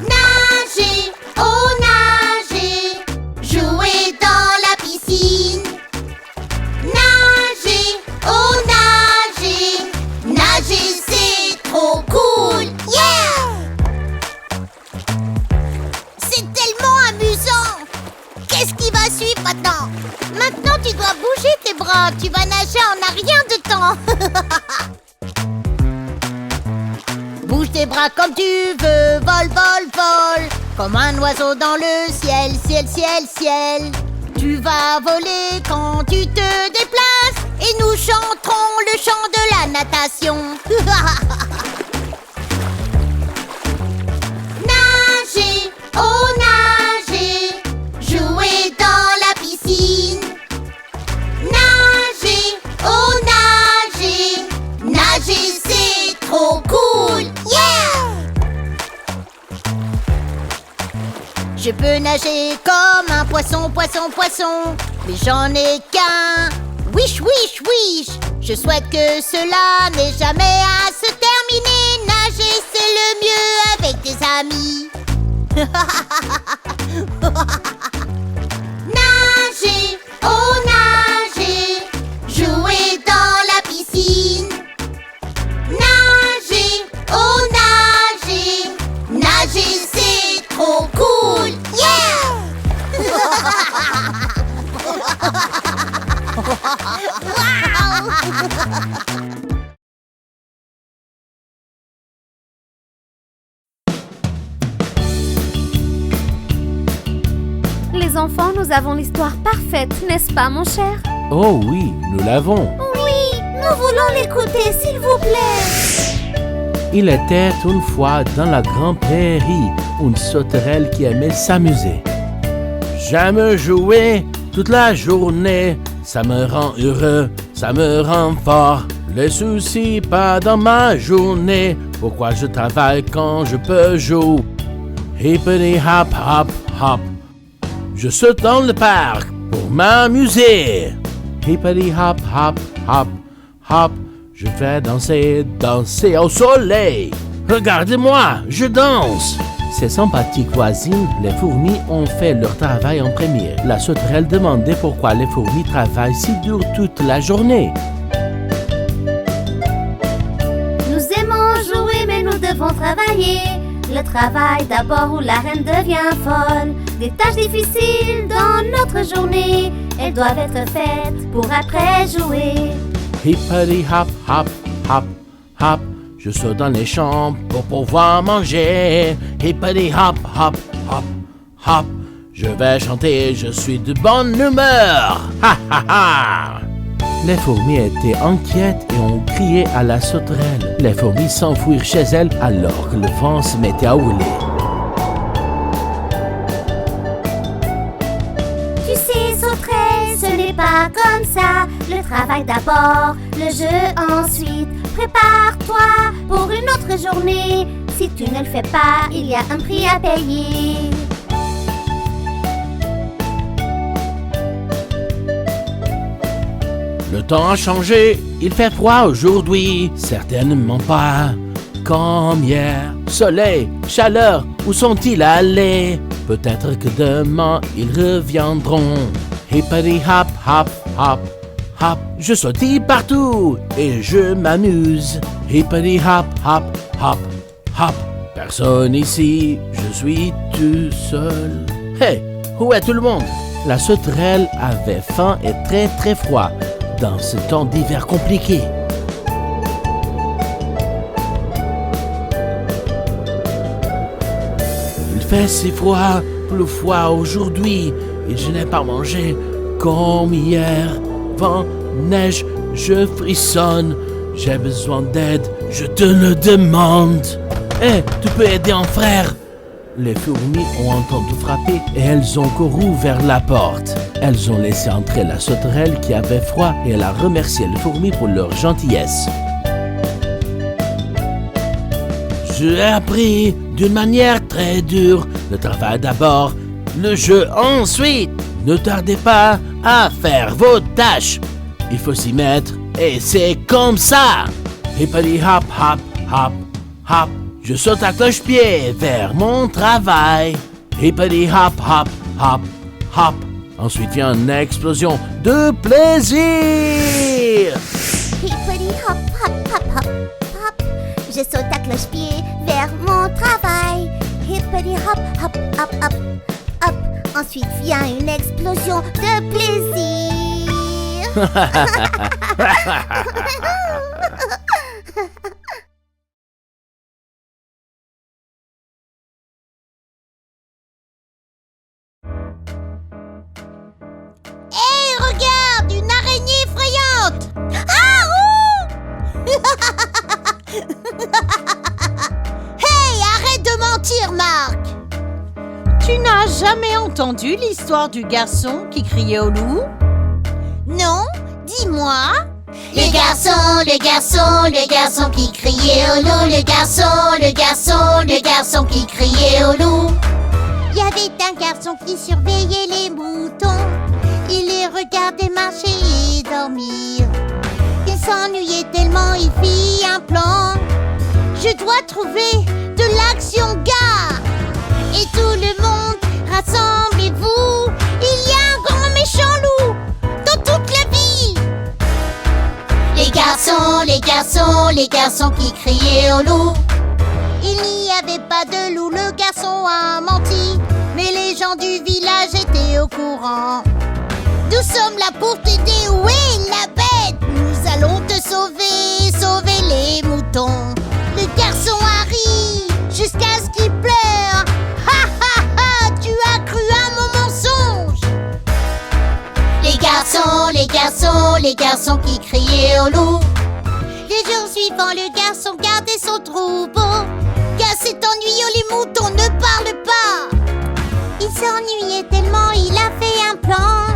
Nager, oh nager, jouer dans la piscine. Nager, oh nager, nager c'est trop cool. Yeah! C'est tellement amusant. Qu'est-ce qui va suivre maintenant? Maintenant tu dois bouger tes bras, tu vas nager en un rien de temps. Bouge tes bras comme tu veux, vol, comme un oiseau dans le ciel. Tu vas voler quand tu te déplaces et nous chanterons le chant de la natation. Nager, oh nager, jouer dans la piscine. Nager, oh nager, nager c'est trop cool. Yeah! Je peux nager comme un poisson, mais j'en ai qu'un. Wish, wish, wish. Je souhaite que cela n'ait jamais à se terminer. Nager, c'est le mieux avec tes amis. Nager, oh nager, jouer dans la piscine. Nager, oh nager, nager c'est trop cool. Yeah! Les enfants, nous avons l'histoire parfaite, n'est-ce pas, mon cher? Oh oui, nous l'avons. Oui, nous voulons l'écouter, s'il vous plaît. Il était une fois dans la grande prairie une sauterelle qui aimait s'amuser. J'aime jouer toute la journée, ça me rend heureux, ça me rend fort. Les soucis pas dans ma journée, pourquoi je travaille quand je peux jouer? Hippity hop hop hop, je saute dans le parc pour m'amuser. Hippity hop hop hop hop, je vais danser, danser au soleil. Regardez-moi, je danse. Ses sympathiques voisines, les fourmis, ont fait leur travail en premier. La sauterelle demandait pourquoi les fourmis travaillent si dur toute la journée. Nous aimons jouer, mais nous devons travailler. Le travail d'abord où la reine devient folle. Des tâches difficiles dans notre journée. Elles doivent être faites pour après jouer. Hippity hop hop hop hop, je saute dans les champs pour pouvoir manger. Hippity hop hop hop hop, je vais chanter, je suis de bonne humeur. Ha ha ha. Les fourmis étaient inquiètes et ont crié à la sauterelle. Les fourmis s'enfuirent chez elles alors que le vent se mettait à hurler. Tu sais, sauterelle, ce n'est pas comme ça. Le travail d'abord, le jeu ensuite. Prépare-toi pour une autre journée. Si tu ne le fais pas, il y a un prix à payer. Le temps a changé, il fait froid aujourd'hui, certainement pas comme hier. Soleil, chaleur, où sont-ils allés? Peut-être que demain ils reviendront. Hippity hop hop hop hop, je sautille partout et je m'amuse. Hippity hop hop hop hop, personne ici, je suis tout seul. Hey, où est tout le monde? La sauterelle avait faim et très très froid dans ce temps d'hiver compliqué. Il fait si froid, plus froid aujourd'hui, et je n'ai pas mangé comme hier. Vent, neige, je frissonne, j'ai besoin d'aide, je te le demande. Hé, tu peux aider un frère? Les fourmis ont entendu frapper et elles ont couru vers la porte. Elles ont laissé entrer la sauterelle qui avait froid et elle a remercié les fourmis pour leur gentillesse. J'ai appris d'une manière très dure, le travail d'abord, le jeu ensuite. Ne tardez pas à faire vos tâches. Il faut s'y mettre et c'est comme ça. Hippity hop hop hop hop, je saute à cloche-pied vers mon travail. Hippity hop hop hop hop. Ensuite vient une explosion de plaisir. Hippity hop hop hop hop hop, je saute à cloche-pied vers mon travail. Hippity hop hop hop hop hop. Ensuite vient une explosion de plaisir. Hé, regarde, une araignée effrayante. Ah, ouh. Hey, arrête de mentir, Marc. Tu n'as jamais entendu l'histoire du garçon qui criait au loup? Non, dis-moi. Le garçon qui criait au loup. Le garçon qui criait au loup. Il y avait un garçon qui surveillait les moutons. Il les regardait marcher et dormir. dormir. Il s'ennuyait tellement, il fit un plan. Je dois trouver de l'action, gars. Et tout le monde, rassemblez-vous. Il y a un grand méchant loup dans toute la ville. Les garçons, les garçons, les garçons qui criaient au loup. Il n'y avait pas de loup, le garçon a menti. Mais les gens du village étaient au courant. Nous sommes là pour t'aider, où est la bête? Nous allons te sauver, sauver les moutons. Le garçon arrive jusqu'à ce qu'il pleure. Ha ha ha, tu as cru à mon mensonge. Les garçons, les garçons, les garçons qui criaient au loup. Les jours suivants, le garçon gardait son troupeau. Car c'est ennuyeux, les moutons ne parlent pas. Il s'ennuyait tellement, il a fait un plan.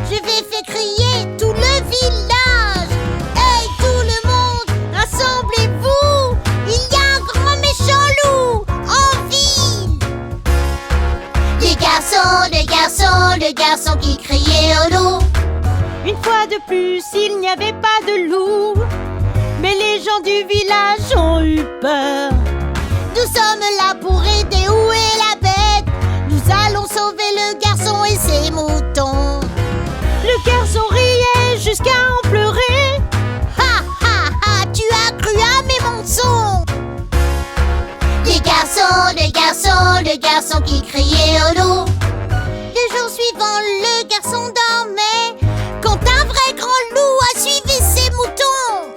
Je vais faire crier tout le village. Hey, tout le monde, rassemblez-vous. Il y a un grand méchant loup en ville. Les garçons, les garçons, les garçons qui criaient au loup. Une fois de plus, il n'y avait pas de loup. Mais les gens du village ont eu peur. Nous sommes là pour aider, où est la bête? Nous allons sauver le garçon et ses moutons. Le garçon riait jusqu'à en pleurer. Ha ha ha, tu as cru à mes mensonges. Les garçons, les garçons, les garçons qui criaient au loup. Le jour suivant, le garçon dormait quand un vrai grand loup a suivi ses moutons.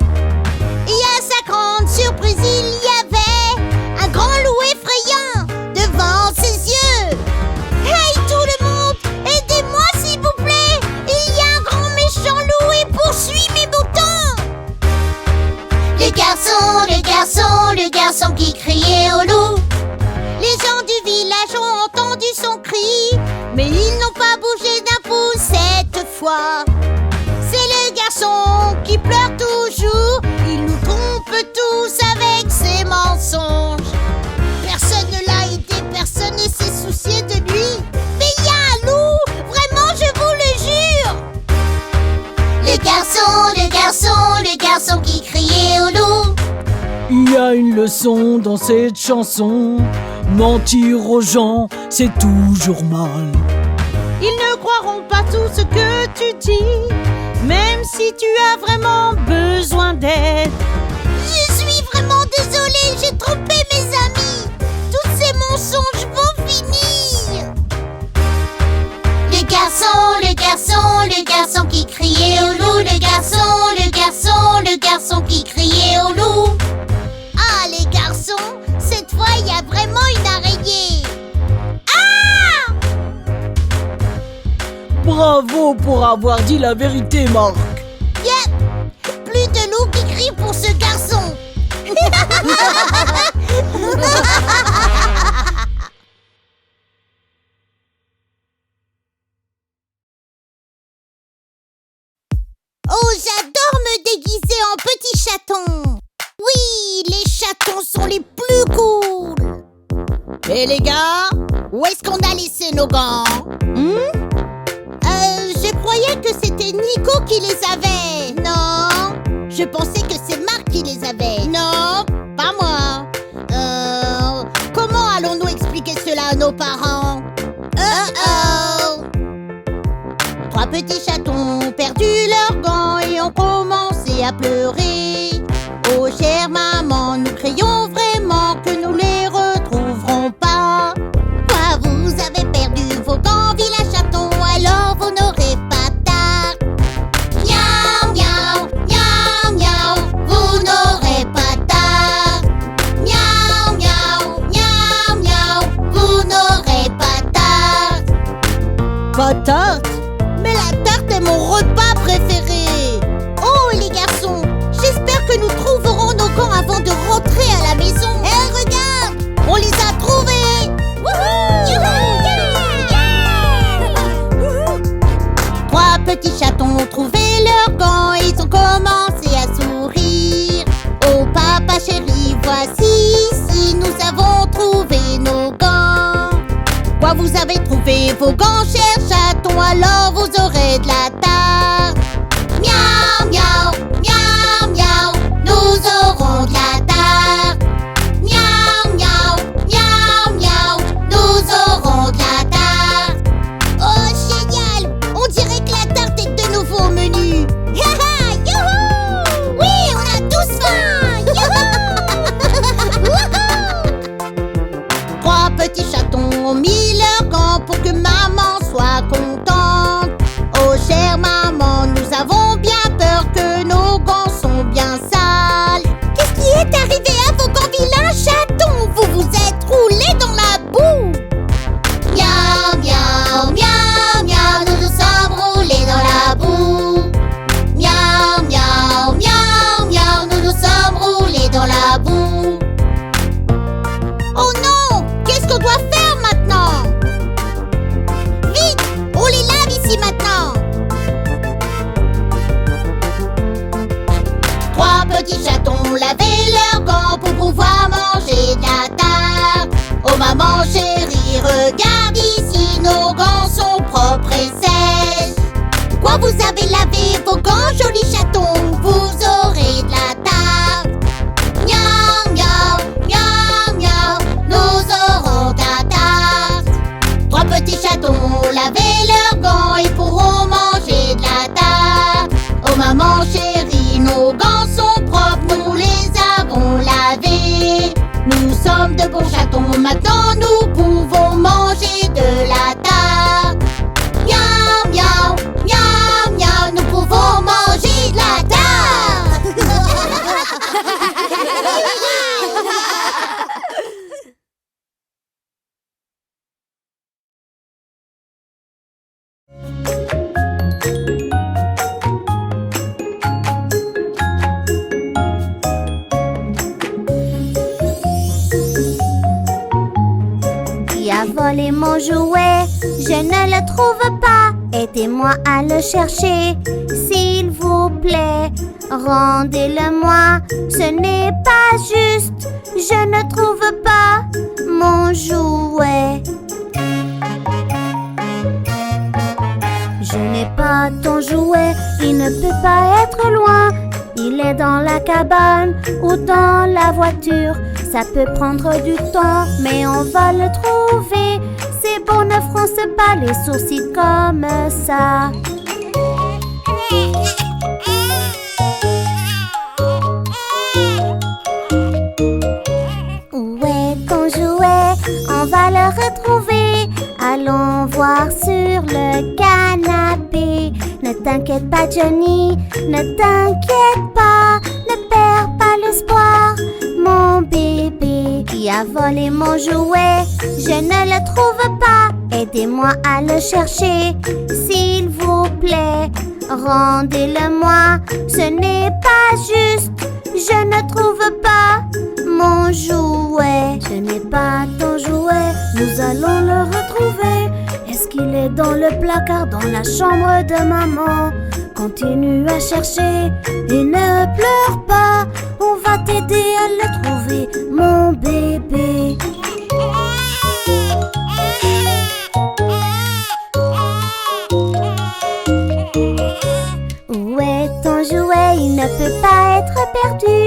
Et à sa grande surprise, il y avait un grand loup effrayant devant ses yeux. Hey, tout le monde, aidez-moi s'il vous plaît. Il y a un grand méchant loup et poursuit mes moutons. Les garçons, les garçons, les garçons qui criaient au loup. Les gens du village ont entendu son cri, mais ils n'ont pas bougé d'un pouce cette fois. C'est le garçon qui pleure toujours. Il nous trompe tous avec ses mensonges. Personne ne l'a aidé, personne ne s'est soucié de lui. Mais il y a un loup, vraiment je vous le jure. Les garçons, les garçons, les garçons qui criaient au loup. Il y a une leçon dans cette chanson. Mentir aux gens, c'est toujours mal. Ils ne croiront pas tout ce que tu dis, même si tu as vraiment besoin d'aide. Je suis vraiment désolée, j'ai trompé mes amis. Tous ces mensonges vont finir. Les garçons, les garçons, les garçons qui criaient au loup. Les garçons, les garçons, les garçons qui criaient au loup. Ah, les garçons, cette fois il y a vraiment une araignée. Ah! Bravo pour avoir dit la vérité, Marc. Yep, plus de loups qui crient pour ce garçon. Oh, j'adore me déguiser en petit chaton. Oui, les chatons sont les plus cool. Et les gars, où est-ce qu'on a laissé nos gants? Je croyais que c'était Nico qui les avait. Non, je pensais que c'est Marc qui les avait. Non, pas moi. Comment allons-nous expliquer cela à nos parents? Trois petits chatons ont perdu leurs gants et ont commencé à pleurer. Oh chère maman, nous craignons vraiment que nous les retrouverons pas. Quoi, vous avez perdu vos gants, vilain chaton, alors vous n'aurez pas tard. Miaou, miaou, miaou, miaou, vous n'aurez pas tard. Miaou, miaou, miaou, miaou, vous n'aurez pas tard. Pas tarte? Mais la tarte est mon repas préféré. Oh les garçons, j'espère que nous trouverons nos gants avant de rentrer à la maison. Eh regarde, on les a trouvés. Trois petits chatons ont trouvé leurs gants et ils ont commencé à sourire. Oh papa chéri, voici ici, nous avons trouvé nos gants. Quoi, vous avez trouvé vos gants, chers chatons, alors vous aurez de la tarte. Miaou. Regarde ici, nos gants sont propres et sèches. Pourquoi vous avez lavé vos gants, jolis chatons? Vous aurez de la tarte. Miaou, miaou, miaou, miaou, nous aurons de la tarte. Trois petits chatons ont lavé leurs gants et pourront manger de la tarte. Oh maman chérie, nos gants sont propres, nous les avons lavés. Nous sommes de bons chatons, maintenant nous pouvons manger de la tarte. Miaou, miaou, miaou, miaou, nous pouvons manger de la tarte. Qui a volé mon jouet? Je ne le trouve pas. Aidez-moi à le chercher, s'il vous plaît. Rendez-le-moi, ce n'est pas juste. Je ne trouve pas mon jouet. Je n'ai pas ton jouet, il ne peut pas être loin. Il est dans la cabane ou dans la voiture. Ça peut prendre du temps, mais on va le trouver. C'est bon, ne fronce pas les sourcils comme ça. Où est ton jouet? On va le retrouver. Allons voir sur le canapé. Ne t'inquiète pas Johnny, ne t'inquiète pas. Ne perds pas l'espoir, mon bébé. Qui a volé mon jouet? Je ne le trouve pas. Aidez-moi à le chercher, s'il vous plaît. Rendez-le-moi, ce n'est pas juste. Je ne trouve pas mon jouet. Ce n'est pas ton jouet, nous allons le retrouver. Est-ce qu'il est dans le placard, dans la chambre de maman? Continue à chercher et ne pleure pas. On va t'aider à le trouver, mon bébé. Où est ton jouet? Il ne peut pas être perdu.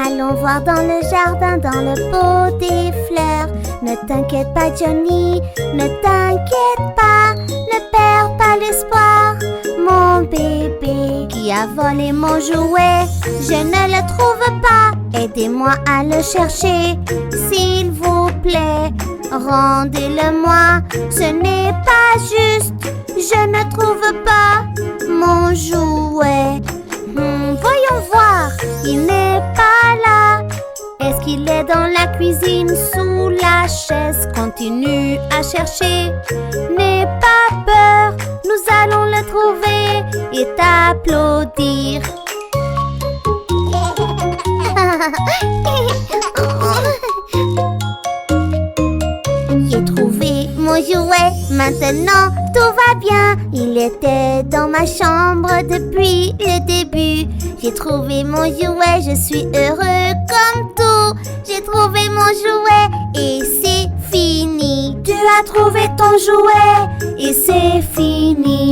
Allons voir dans le jardin, dans le pot des fleurs. Ne t'inquiète pas Johnny, ne t'inquiète pas. Ne perds pas l'espoir, mon bébé. Qui a volé mon jouet? Je ne le trouve pas. Aidez-moi à le chercher, s'il vous plaît. Rendez-le-moi, ce n'est pas juste. Je ne trouve pas mon jouet. Voyons voir, il n'est pas là. Est-ce qu'il est dans la cuisine, sous la chaise? Continue à chercher, n'aie pas peur. Nous allons le trouver et t'applaudir. J'ai trouvé mon jouet, maintenant tout va bien. Il était dans ma chambre depuis le début. J'ai trouvé mon jouet, je suis heureux comme tout. J'ai trouvé mon jouet et c'est fini. Tu as trouvé ton jouet et c'est fini.